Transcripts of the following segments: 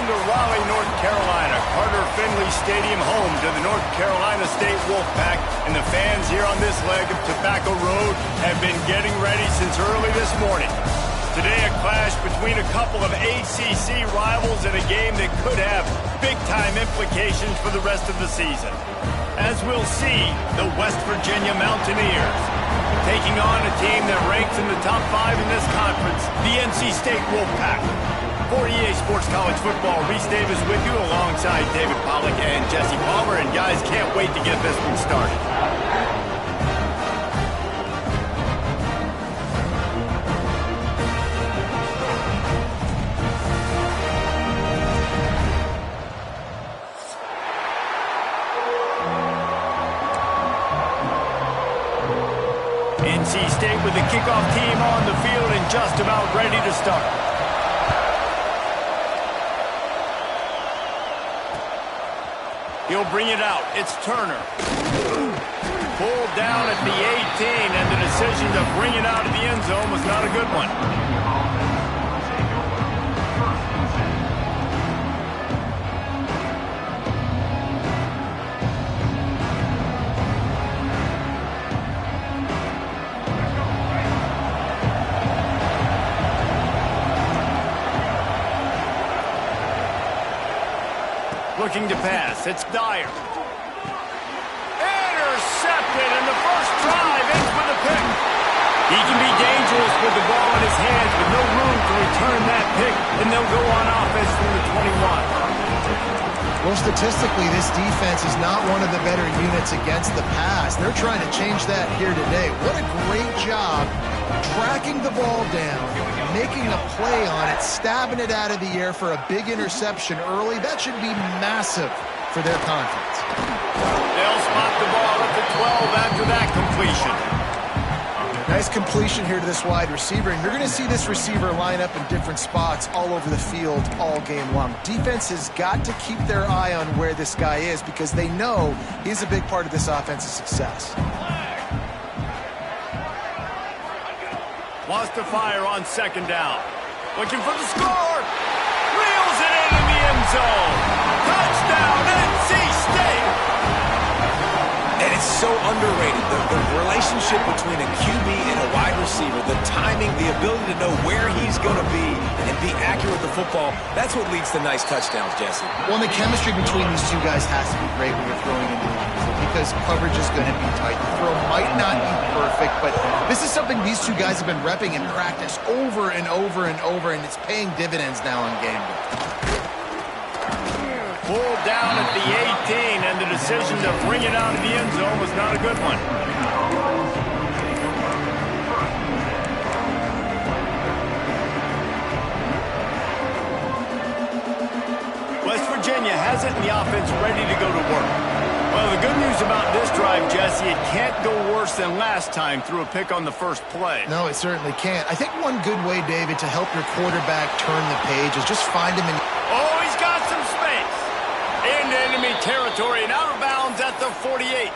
to Raleigh, North Carolina. Carter Finley Stadium, home to the North Carolina State Wolfpack. And the fans here on this leg of Tobacco Road have been getting ready since early this morning. Today, a clash between a couple of ACC rivals in a game that could have big-time implications for the rest of the season. As we'll see, the West Virginia Mountaineers taking on a team that ranks in the top 5 in this conference, the NC State Wolfpack. For EA Sports College Football, Reese Davis with you alongside David Pollack and Jesse Palmer. And guys, can't wait to get this one started. NC State with the kickoff team on the field and just about ready to start. He'll bring it out. It's Turner. Pulled down at the 18, and the decision to bring it out of the end zone was not a good one. Looking to pass. It's Dyer. Intercepted, and the first drive ends with a pick. He can be dangerous with the ball in his hands with no room to return that pick, and they'll go on offense from the 21. Well, statistically, this defense is not one of the better units against the pass. They're trying to change that here today. What a great job tracking the ball down, making a play on it, stabbing it out of the air for a big interception early. That should be massive for their confidence. They'll spot the ball at the 12 after that completion. Nice completion here to this wide receiver, and you're going to see this receiver line up in different spots all over the field all game long. Defense has got to keep their eye on where this guy is because they know he's a big part of this offense's success. Wants to fire on second down. Looking for the score. Reels it into the end zone. Touchdown, NC State. And it's so underrated. The relationship between a QB and a wide receiver, the timing, the ability to know where he's going to be and be accurate with the football, that's what leads to nice touchdowns, Jesse. Well, and the chemistry between these two guys has to be great when you're throwing into the end zone because coverage is going to be tight. The throw might not be perfect, but this is something these two guys have been repping in practice over and over and over, and it's paying dividends now on game day. Pulled down at the 18, and the decision to bring it out of the end zone was not a good one. West Virginia has it in the offense ready to go to work. Well, the good news about this drive, Jesse, it can't go worse than last time through a pick on the first play. No, it certainly can't. I think one good way, David, to help your quarterback turn the page is just find him in... Oh, he's got some space. Into enemy territory and out of bounds at the 48.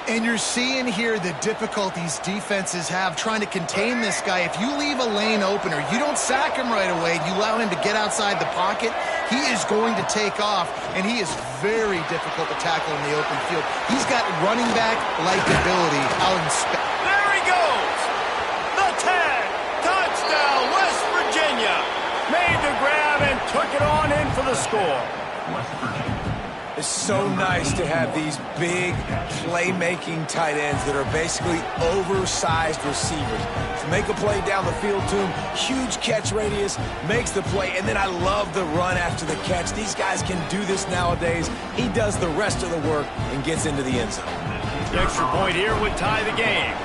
And you're seeing here the difficulties defenses have trying to contain this guy. If you leave a lane open or you don't sack him right away, you allow him to get outside the pocket, he is going to take off, and he is very difficult to tackle in the open field. He's got running back-like ability out in space. There he goes! The tag! Touchdown, West Virginia! Made the grab and took it on in for the score. It's so nice to have these big playmaking tight ends that are basically oversized receivers. To make a play down the field to him, huge catch radius, makes the play, and then I love the run after the catch. These guys can do this nowadays. He does the rest of the work and gets into the end zone. The extra point here would tie the game.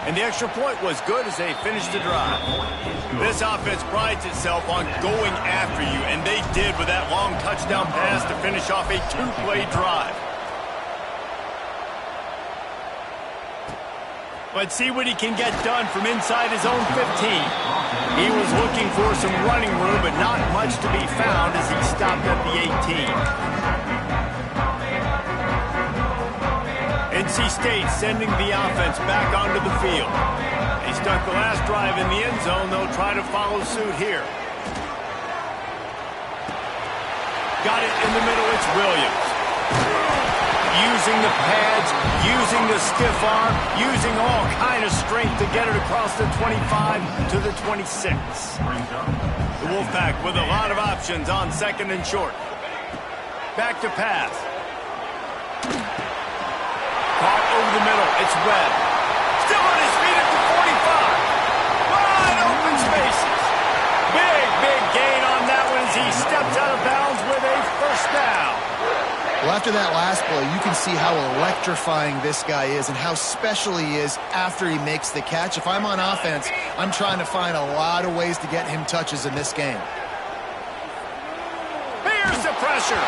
And the extra point was good as they finished the drive. This offense prides itself on going after you, and they did with that long touchdown pass to finish off a two-play drive. Let's see what he can get done from inside his own 15. He was looking for some running room, but not much to be found as he stopped at the 18. NC State sending the offense back onto the field. They stuck the last drive in the end zone. They'll try to follow suit here. Got it in the middle. It's Williams. Using the pads, using the stiff arm, using all kind of strength to get it across the 25 to the 26. The Wolfpack with a lot of options on second and short. Back to pass. Caught over the middle. It's Webb. Still on his feet at the 45. Wide open spaces. Big gain on that one as he steps out of bounds with a first down. Well, after that last play, you can see how electrifying this guy is and how special he is after he makes the catch. If I'm on offense, I'm trying to find a lot of ways to get him touches in this game. Here's the pressure.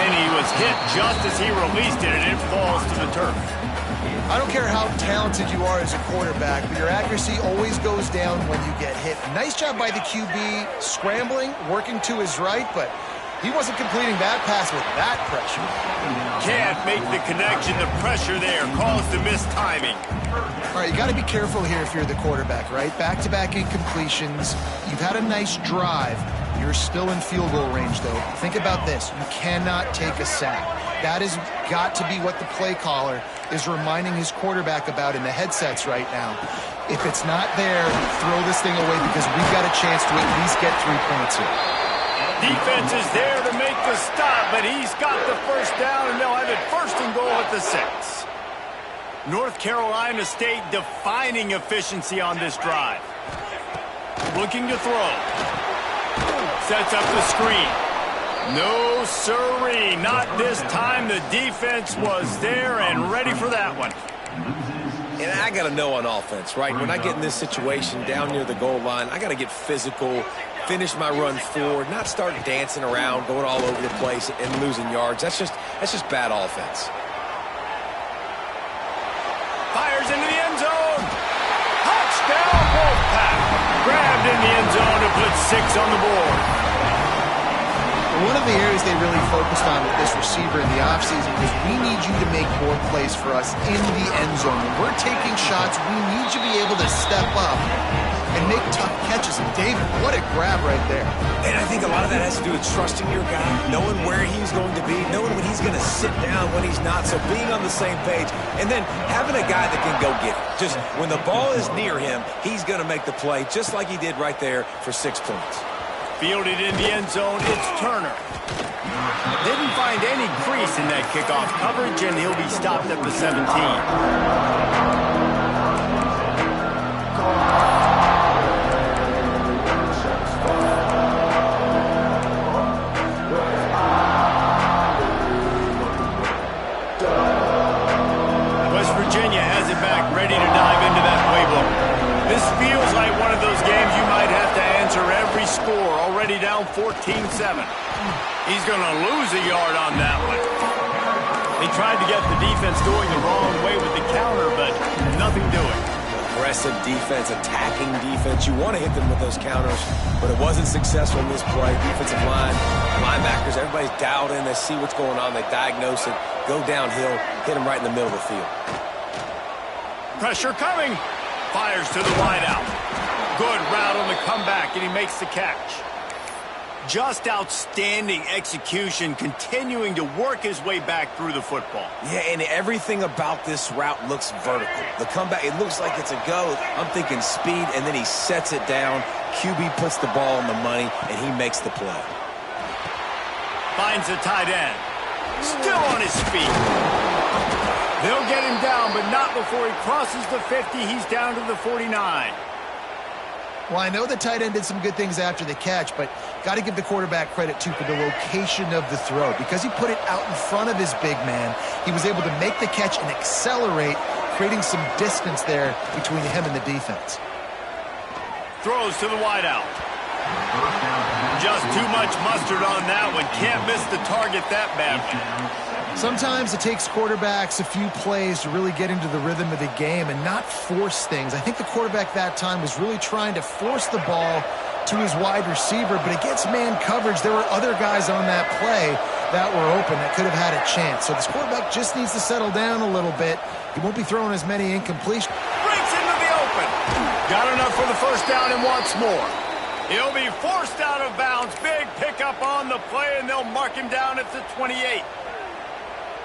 And he was hit just as he released it, and it falls to the turf. I don't care how talented you are as a quarterback, but your accuracy always goes down when you get hit. Nice job by the QB scrambling, working to his right, but he wasn't completing that pass with that pressure. Can't make the connection. The pressure there caused the missed timing. All right, you got to be careful here if you're the quarterback, right? Back-to-back incompletions. You've had a nice drive. You're still in field goal range, though. Think about this. You cannot take a sack. That has got to be what the play caller is reminding his quarterback about in the headsets right now. If it's not there, throw this thing away because we've got a chance to at least get 3 points here. Defense is there to make the stop, but he's got the first down, and they'll have it first and goal at the 6. North Carolina State defining efficiency on this drive. Looking to throw. Sets up the screen. No siree, not this time. The defense was there and ready for that one. And I got to know on offense, right? When I get in this situation down near the goal line, I got to get physical, finish my run forward, not start dancing around, going all over the place and losing yards. That's just bad offense. Fires into the end zone. Touchdown, Wolfpack. Grabbed in the end zone to put 6 on the board. One of the areas they really focused on with this receiver in the offseason is we need you to make more plays for us in the end zone. When we're taking shots, we need you to be able to step up and make tough catches. And David, what a grab right there. And I think a lot of that has to do with trusting your guy, knowing where he's going to be, knowing when he's going to sit down, when he's not. So being on the same page, and then having a guy that can go get it. Just when the ball is near him, he's going to make the play, just like he did right there for 6 points. Fielded in the end zone, it's Turner. Didn't find any crease in that kickoff coverage, and he'll be stopped at the 17. West Virginia has it back, ready to dive into that playbook. This feels like one of those games you might have to answer every score, already down 14-7. He's going to lose a yard on that one. They tried to get the defense going the wrong way with the counter, but nothing doing. Aggressive defense, attacking defense. You want to hit them with those counters, but it wasn't successful in this play. Defensive line, linebackers, everybody's dialed in. They see what's going on. They diagnose it, go downhill, hit them right in the middle of the field. Pressure coming. Fires to the wideout. Good route on the comeback, and he makes the catch. Just outstanding execution, continuing to work his way back through the football. Yeah, and everything about this route looks vertical. The comeback, it looks like it's a go. I'm thinking speed, and then he sets it down. QB puts the ball on the money, and he makes the play. Finds the tight end. Still on his feet. They'll get him down, but not before he crosses the 50. He's down to the 49. Well, I know the tight end did some good things after the catch, but got to give the quarterback credit, too, for the location of the throw. Because he put it out in front of his big man, he was able to make the catch and accelerate, creating some distance there between him and the defense. Throws to the wideout. Just too much mustard on that one. Can't miss the target that badly. Sometimes it takes quarterbacks a few plays to really get into the rhythm of the game and not force things. I think the quarterback that time was really trying to force the ball to his wide receiver, but against man coverage, there were other guys on that play that were open that could have had a chance. So this quarterback just needs to settle down a little bit. He won't be throwing as many incompletions. Breaks into the open. Got enough for the first down and wants more. He'll be forced out of bounds. Big pickup on the play, and they'll mark him down at the 28.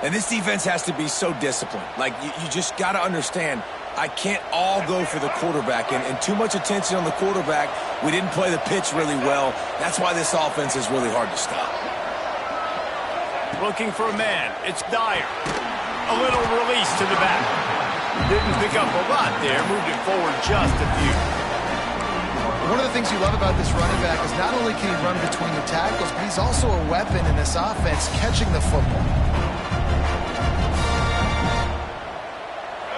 And this defense has to be so disciplined. Like, you just got to understand, I can't all go for the quarterback. And too much attention on the quarterback. We didn't play the pitch really well. That's why this offense is really hard to stop. Looking for a man. It's Dyer. A little release to the back. Didn't pick up a lot there. Moved it forward just a few. One of the things you love about this running back is not only can he run between the tackles, but he's also a weapon in this offense catching the football.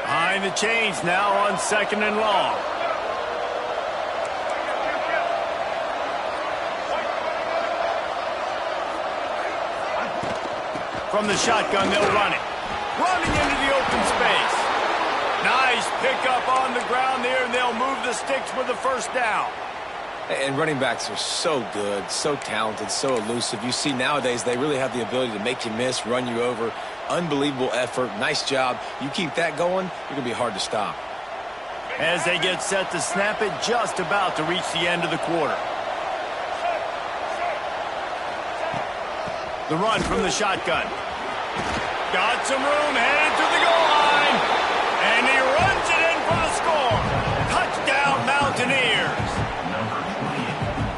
Behind the chains now on 2nd and long. From the shotgun, they'll run it. Running into the open space. Nice pickup on the ground there, and they'll move the sticks with the first down. And running backs are so good, so talented, so elusive. You see nowadays they really have the ability to make you miss, run you over. Unbelievable effort. Nice job. You keep that going, you're going to be hard to stop. As they get set to snap it, just about to reach the end of the quarter. The run from the shotgun. Got some room, headed to the goal line. And he runs it in for the score. Touchdown, Mountaineers.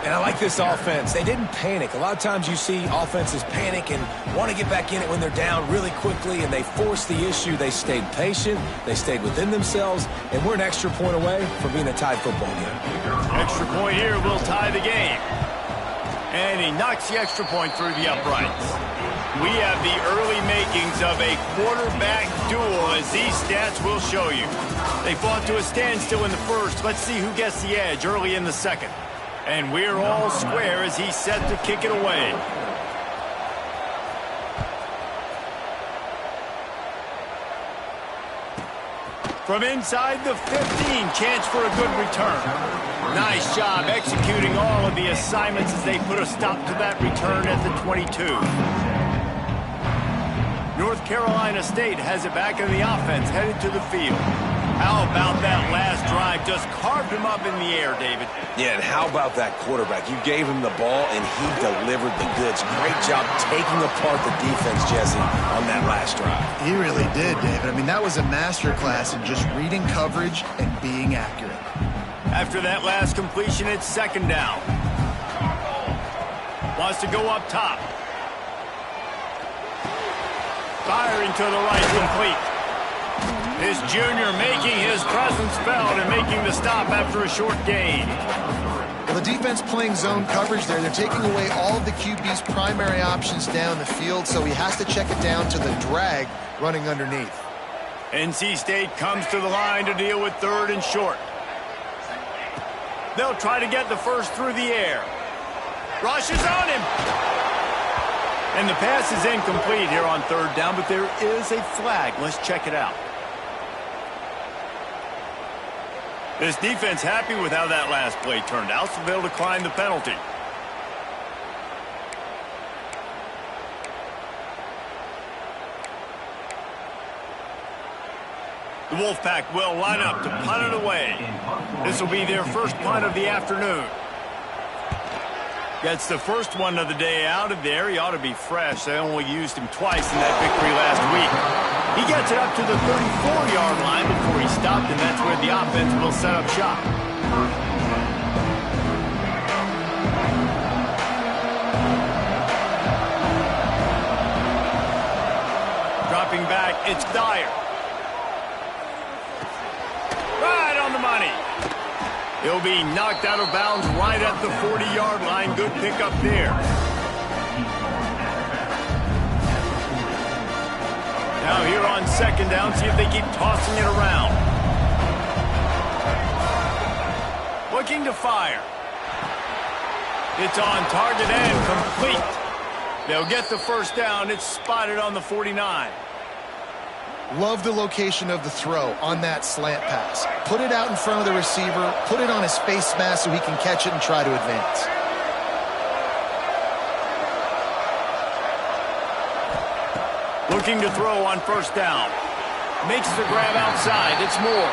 And I like this offense. They didn't panic. A lot of times you see offenses panic and want to get back in it when they're down really quickly, and they forced the issue. They stayed patient. They stayed within themselves, and we're an extra point away from being a tied football game. Extra point here will tie the game. And he knocks the extra point through the uprights. We have the early makings of a quarterback duel, as these stats will show you. They fought to a standstill in the first. Let's see who gets the edge early in the second. And we're all square as he's set to kick it away. From inside the 15, chance for a good return. Nice job executing all of the assignments as they put a stop to that return at the 22. North Carolina State has it back in the offense, headed to the field. How about that last drive? Just carved him up in the air, David. Yeah, and how about that quarterback? You gave him the ball, and he delivered the goods. Great job taking apart the defense, Jesse, on that last drive. He really did, David. I mean, that was a masterclass in just reading coverage and being accurate. After that last completion, it's 2nd down. Wants to go up top. Firing to the right, complete. This junior making his presence felt and making the stop after a short gain. Well, the defense playing zone coverage there. They're taking away all of the QB's primary options down the field, so he has to check it down to the drag running underneath. NC State comes to the line to deal with 3rd and short. They'll try to get the first through the air. Rushes on him. And the pass is incomplete here on 3rd down, but there is a flag. Let's check it out. This defense happy with how that last play turned out, so they'll decline the penalty. The Wolfpack will line up to punt it away. This will be their first punt of the afternoon. Gets the first one of the day out of there. He ought to be fresh. They only used him twice in that victory last week. He gets it up to the 34-yard line before he stopped, and that's where the offense will set up shop. Dropping back, it's Dyer. Right on the money. He'll be knocked out of bounds right at the 40-yard line. Good pickup there. Now here on 2nd down, see if they keep tossing it around. Looking to fire. It's on target and complete. They'll get the first down. It's spotted on the 49. Love the location of the throw on that slant pass. Put it out in front of the receiver, put it on his face mask so he can catch it and try to advance. Looking to throw on 1st down. Makes the grab outside. It's Moore.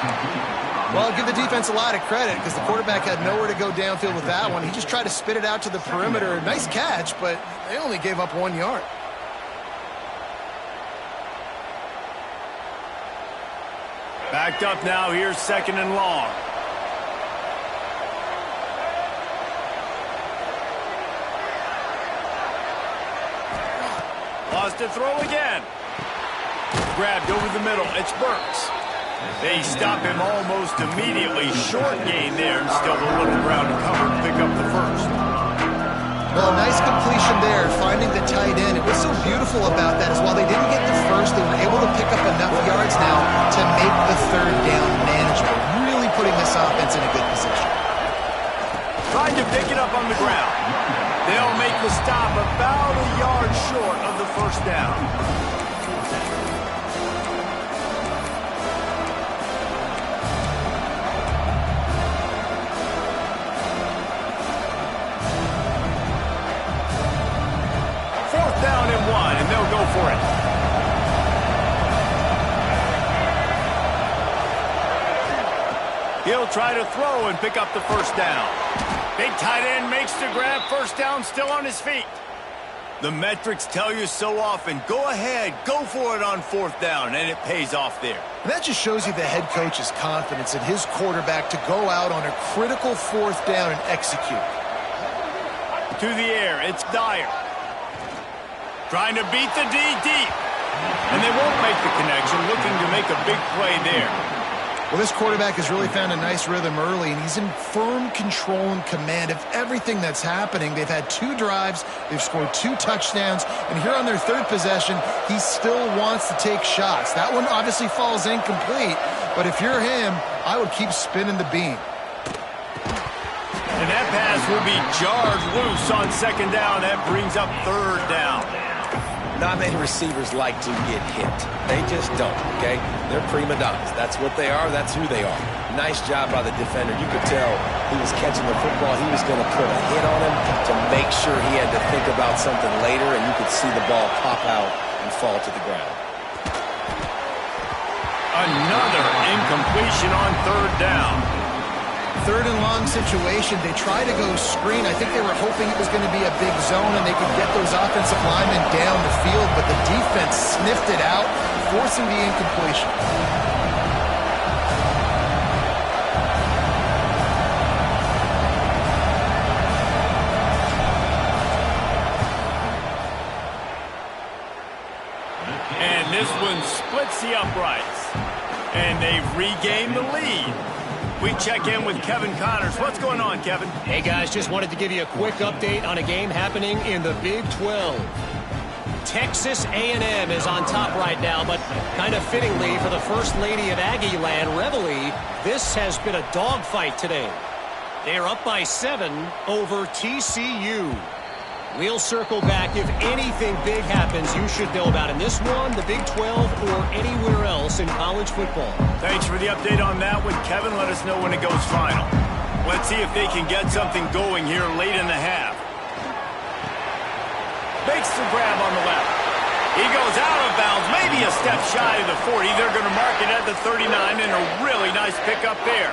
Well, I'll give the defense a lot of credit because the quarterback had nowhere to go downfield with that one. He just tried to spit it out to the perimeter. Nice catch, but they only gave up 1 yard. Backed up now. Here's 2nd and long. Lost to throw again. Grabbed over the middle. It's Burks. They stop him almost immediately. Short gain there, and still a little ground to cover to pick up the first. Well, nice completion there, finding the tight end. It was so beautiful about that is while they didn't get the first, they were able to pick up enough yards now to make the 3rd down manageable. Really putting this offense in a good position. Trying to pick it up on the ground. They'll make the stop about a yard short of the first down. Down and 1, and they'll go for it. He'll try to throw and pick up the first down. Big tight end makes the grab. First down, still on his feet. The metrics tell you so often, go ahead, go for it on 4th down, and it pays off there. And that just shows you the head coach's confidence in his quarterback to go out on a critical 4th down and execute. To the air, it's Dyer. Trying to beat the D deep. And they won't make the connection, looking to make a big play there. Well, this quarterback has really found a nice rhythm early, and he's in firm control and command of everything that's happening. They've had 2 drives, they've scored 2 touchdowns, and here on their 3rd possession, he still wants to take shots. That one obviously falls incomplete, but if you're him, I would keep spinning the beam. And that pass will be jarred loose on 2nd down. That brings up 3rd down. Not many receivers like to get hit. They just don't, okay? They're prima donnas. That's what they are. That's who they are. Nice job by the defender. You could tell he was catching the football. He was going to put a hit on him to make sure he had to think about something later, and you could see the ball pop out and fall to the ground. Another incompletion on 3rd down. 3rd and long situation. They try to go screen. I think they were hoping it was going to be a big zone and they could get those offensive linemen down the field, but the defense sniffed it out, forcing the incompletion. And this one splits the uprights. And they've regained the lead. We check in with Kevin Connors. What's going on, Kevin? Hey, guys, just wanted to give you a quick update on a game happening in the Big 12. Texas A&M is on top right now, but kind of fittingly for the First Lady of Aggie Land, Reveille, this has been a dogfight today. They're up by 7 over TCU. We'll circle back. If anything big happens, you should know about in this one, the Big 12, or anywhere else in college football. Thanks for the update on that one, Kevin. Let us know when it goes final. Let's see if they can get something going here late in the half. Makes the grab on the left. He goes out of bounds, maybe a step shy of the 40. They're going to mark it at the 39, and a really nice pickup there.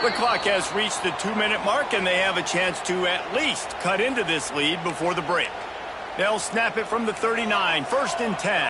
The clock has reached the 2-minute mark, and they have a chance to at least cut into this lead before the break. They'll snap it from the 39, 1st and 10.